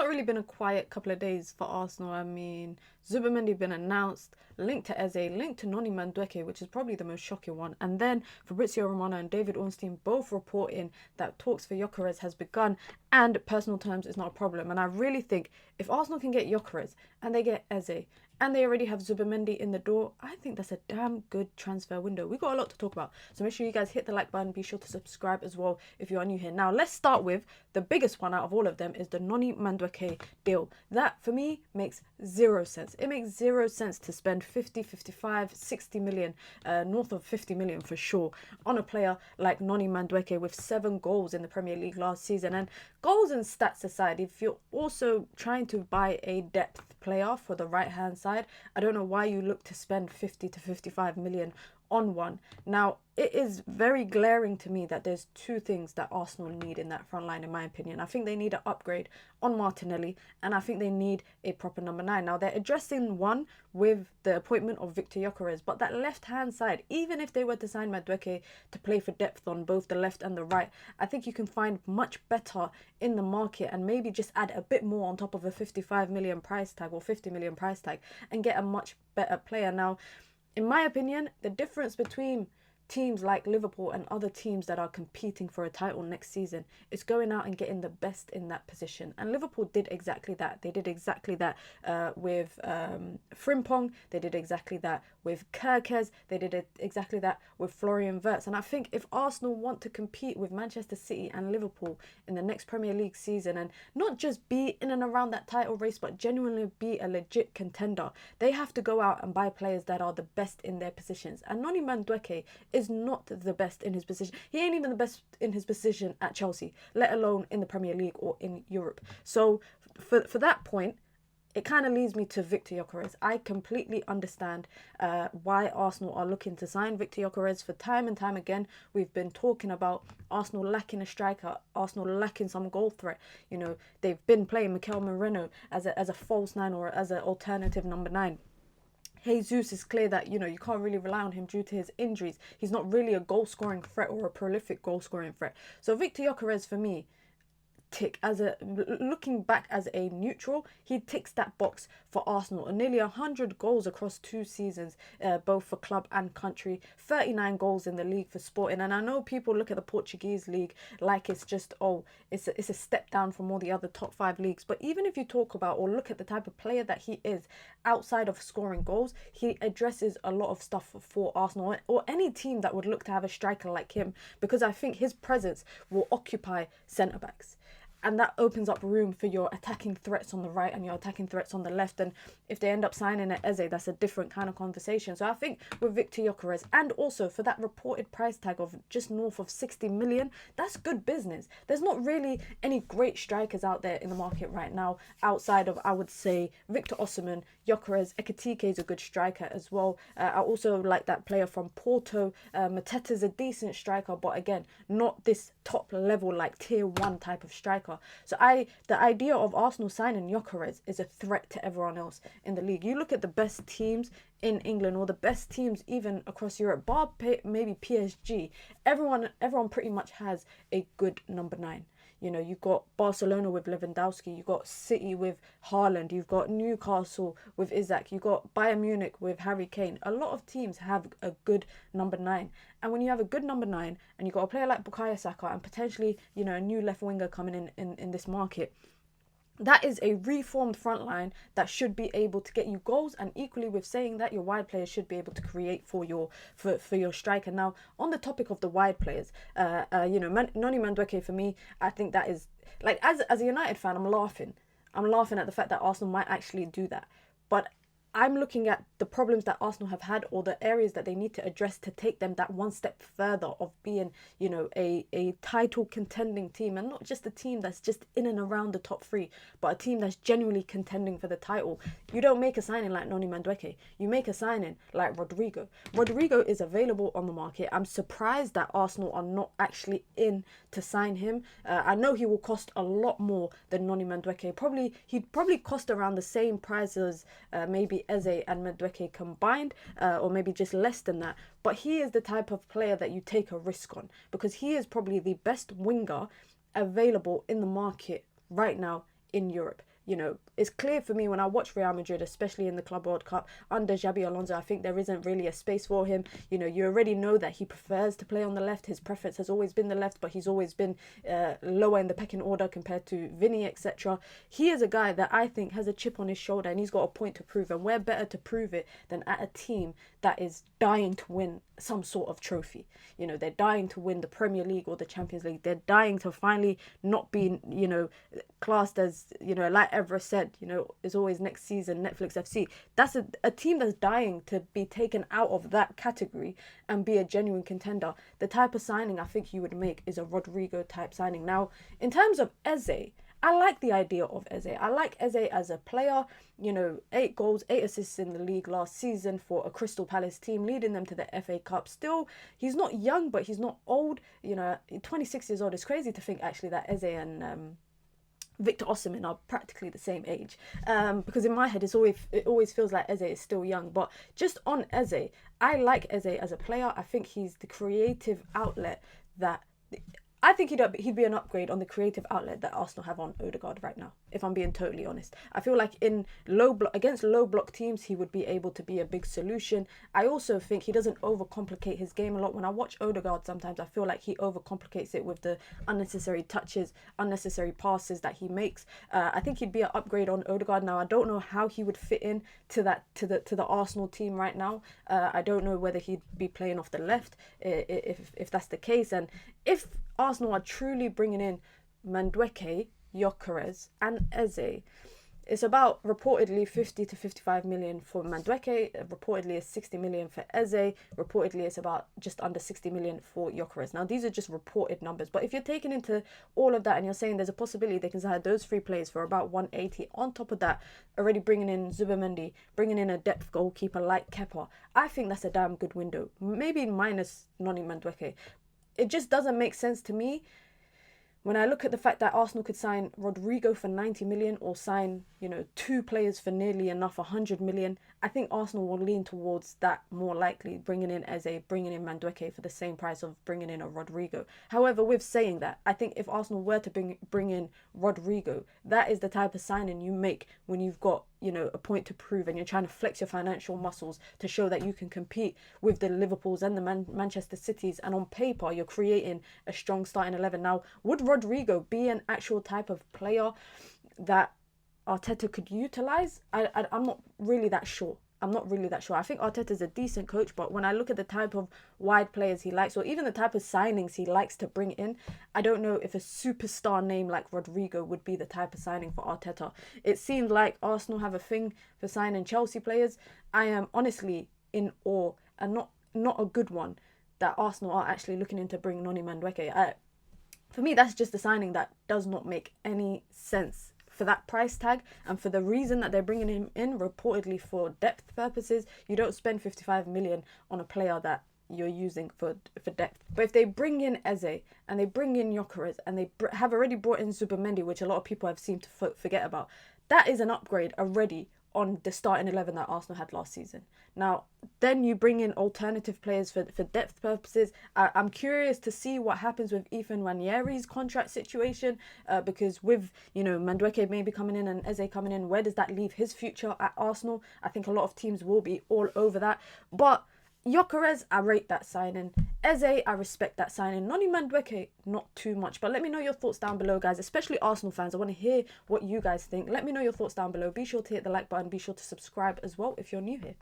not really been a quiet couple of days for Arsenal. I mean, Zubimendi been announced, linked to Eze, linked to Noni Madueke, which is probably the most shocking one. And then Fabrizio Romano and David Ornstein both reporting that talks for Yokarez has begun and personal terms is not a problem. And I really think if Arsenal can get Yokarez and they get Eze and they already have Zubimendi in the door, I think that's a damn good transfer window. We got a lot to talk about. So make sure you guys hit the like button. Be sure to subscribe as well if you are new here. Now, let's start with the biggest one out of all of them is the Noni Madueke deal. That, for me, makes zero sense. It makes zero sense to spend 50, 55, 60 million, north of 50 million for sure, on a player like Noni Madueke with 7 goals in the Premier League last season. And goals and stats aside, if you're also trying to buy a depth player for the right-hand side, I don't know why you look to spend 50 to 55 million on one. Now, it is very glaring to me that there's 2 things that Arsenal need in that front line, in my opinion. I think they need an upgrade on Martinelli, and I think they need a proper number 9. Now, they're addressing one with the appointment of Victor Gyokeres, but that left-hand side, even if they were to sign Madueke to play for depth on both the left and the right, I think you can find much better in the market and maybe just add a bit more on top of a 55 million price tag or 50 million price tag and get a much better player. Now, in my opinion, the difference between teams like Liverpool and other teams that are competing for a title next season is going out and getting the best in that position. And Liverpool did exactly that. They did exactly that with Frimpong. They did exactly that with Gyokeres. They did exactly that with Florian Wirtz. And I think if Arsenal want to compete with Manchester City and Liverpool in the next Premier League season and not just be in and around that title race but genuinely be a legit contender, they have to go out and buy players that are the best in their positions. And Noni Madueke is not the best in his position. He ain't even the best in his position at Chelsea, let alone in the Premier League or in Europe. So for that point, it kind of leads me to Victor Yokarez. I completely understand why Arsenal are looking to sign Victor Yokarez. For time and time again, we've been talking about Arsenal lacking a striker, Arsenal lacking some goal threat. You know, they've been playing Mikel Merino as a false 9 or as an alternative number 9. Jesus is clear that, you know, you can't really rely on him due to his injuries. He's not really a goal-scoring threat or a prolific goal-scoring threat. So Victor Yokarez, for me, looking back as a neutral, he ticks that box for Arsenal. Nearly 100 goals across 2 seasons, both for club and country. 39 goals in the league for Sporting. And I know people look at the Portuguese league like it's just, it's a step down from all the other top 5 leagues. But even if you talk about or look at the type of player that he is outside of scoring goals, he addresses a lot of stuff for Arsenal or any team that would look to have a striker like him, because I think his presence will occupy centre-backs. And that opens up room for your attacking threats on the right and your attacking threats on the left. And if they end up signing an Eze, that's a different kind of conversation. So I think with Victor Yokarez, and also for that reported price tag of just north of 60 million, that's good business. There's not really any great strikers out there in the market right now outside of, I would say, Victor Osimhen, Yokarez. Ekitike is a good striker as well. I also like that player from Porto. Mateta's a decent striker, but again, not this top level like tier 1 type of striker. So the idea of Arsenal signing Yokarez is a threat to everyone else in the league. You look at the best teams in England or the best teams even across Europe, bar maybe PSG, everyone pretty much has a good number 9. You know, you've got Barcelona with Lewandowski, you've got City with Haaland, you've got Newcastle with Isaac, you've got Bayern Munich with Harry Kane. A lot of teams have a good number 9. And when you have a good number 9 and you've got a player like Bukayo Saka and potentially, you know, a new left winger coming in this market, that is a reformed front line that should be able to get you goals, and equally with saying that, your wide players should be able to create for your striker. Now, on the topic of the wide players, Noni Madueke, for me, I think that is, like, as a United fan, I'm laughing at the fact that Arsenal might actually do that. But I'm looking at the problems that Arsenal have had or the areas that they need to address to take them that one step further of being, you know, a title contending team, and not just a team that's just in and around the top 3, but a team that's genuinely contending for the title. You don't make a signing like Noni Madueke. You make a signing like Rodrigo. Rodrigo is available on the market. I'm surprised that Arsenal are not actually in to sign him. I know he will cost a lot more than Noni Madueke. He'd probably cost around the same price as maybe Eze and Madueke combined, or maybe just less than that. But he is the type of player that you take a risk on, because he is probably the best winger available in the market right now in Europe. it's clear for me when I watch Real Madrid, especially in the Club World Cup under Xabi Alonso, I think there isn't really a space for him. You already know that he prefers to play on the left. His preference has always been the left, but he's always been lower in the pecking order compared to Vinny, etc. He is a guy that I think has a chip on his shoulder, and he's got a point to prove, and where better to prove it than at a team that is dying to win some sort of trophy. They're dying to win the Premier League or the Champions League. They're dying to finally not be, classed as, like Everest said, is always next season Netflix FC. That's a team that's dying to be taken out of that category and be a genuine contender. The type of signing I think you would make is a Rodrigo type signing. Now, in terms of Eze, I like the idea of Eze. I like Eze as a player. 8 goals, 8 assists in the league last season for a Crystal Palace team, leading them to the FA Cup. Still, he's not young, but he's not old. 26 years old. It's crazy to think actually that Eze and Victor Osimhen are practically the same age, because in my head it always feels like Eze is still young. But just on Eze, I like Eze as a player. I think he's the creative outlet that I think he'd be an upgrade on the creative outlet that Arsenal have on Odegaard right now, if I'm being totally honest. I feel like against low block teams, he would be able to be a big solution. I also think he doesn't overcomplicate his game a lot. When I watch Odegaard, sometimes I feel like he overcomplicates it with the unnecessary touches, unnecessary passes that he makes. I think he'd be an upgrade on Odegaard. Now, I don't know how he would fit in to the Arsenal team right now. I don't know whether he'd be playing off the left if that's the case, and if Arsenal are truly bringing in Madueke, Yokarez and Eze, it's about reportedly 50 to 55 million for Madueke, reportedly it's 60 million for Eze, reportedly it's about just under 60 million for Yokarez. Now, these are just reported numbers, but if you're taking into all of that and you're saying there's a possibility they can sign those 3 players for about 180, on top of that, already bringing in Zubimendi, bringing in a depth goalkeeper like Kepa, I think that's a damn good window, maybe minus Noni Madueke. It just doesn't make sense to me when I look at the fact that Arsenal could sign Rodrigo for 90 million or sign, 2 players for nearly enough 100 million. I think Arsenal will lean towards that more likely, bringing in Eze, bringing in Madueke for the same price of bringing in a Rodrigo. However, with saying that, I think if Arsenal were to bring in Rodrigo, that is the type of signing you make when you've got, a point to prove and you're trying to flex your financial muscles to show that you can compete with the Liverpools and the Manchester Cities, and on paper you're creating a strong starting 11. Now, would Rodrigo be an actual type of player that Arteta could utilise? I'm not really that sure. I think Arteta's a decent coach, but when I look at the type of wide players he likes, or even the type of signings he likes to bring in, I don't know if a superstar name like Rodrigo would be the type of signing for Arteta. It seems like Arsenal have a thing for signing Chelsea players. I am honestly in awe, and not a good one, that Arsenal are actually looking into bring Noni Madueke. For me, that's just a signing that does not make any sense for that price tag, and for the reason that they're bringing him in reportedly for depth purposes. You don't spend 55 million on a player that you're using for depth. But if they bring in Eze and they bring in Yokarez and they have already brought in Zubimendi, which a lot of people have seemed to forget about, that is an upgrade already on the starting 11 that Arsenal had last season. Now, then you bring in alternative players for depth purposes. I'm curious to see what happens with Ethan Nwaneri's contract situation, because with, Madueke maybe coming in and Eze coming in, where does that leave his future at Arsenal? I think a lot of teams will be all over that. But Yokarez, I rate that signing. Eze, I respect that signing. Noni Madueke, not too much. But let me know your thoughts down below, guys, especially Arsenal fans. I want to hear what you guys think. Let me know your thoughts down below. Be sure to hit the like button. Be sure to subscribe as well if you're new here.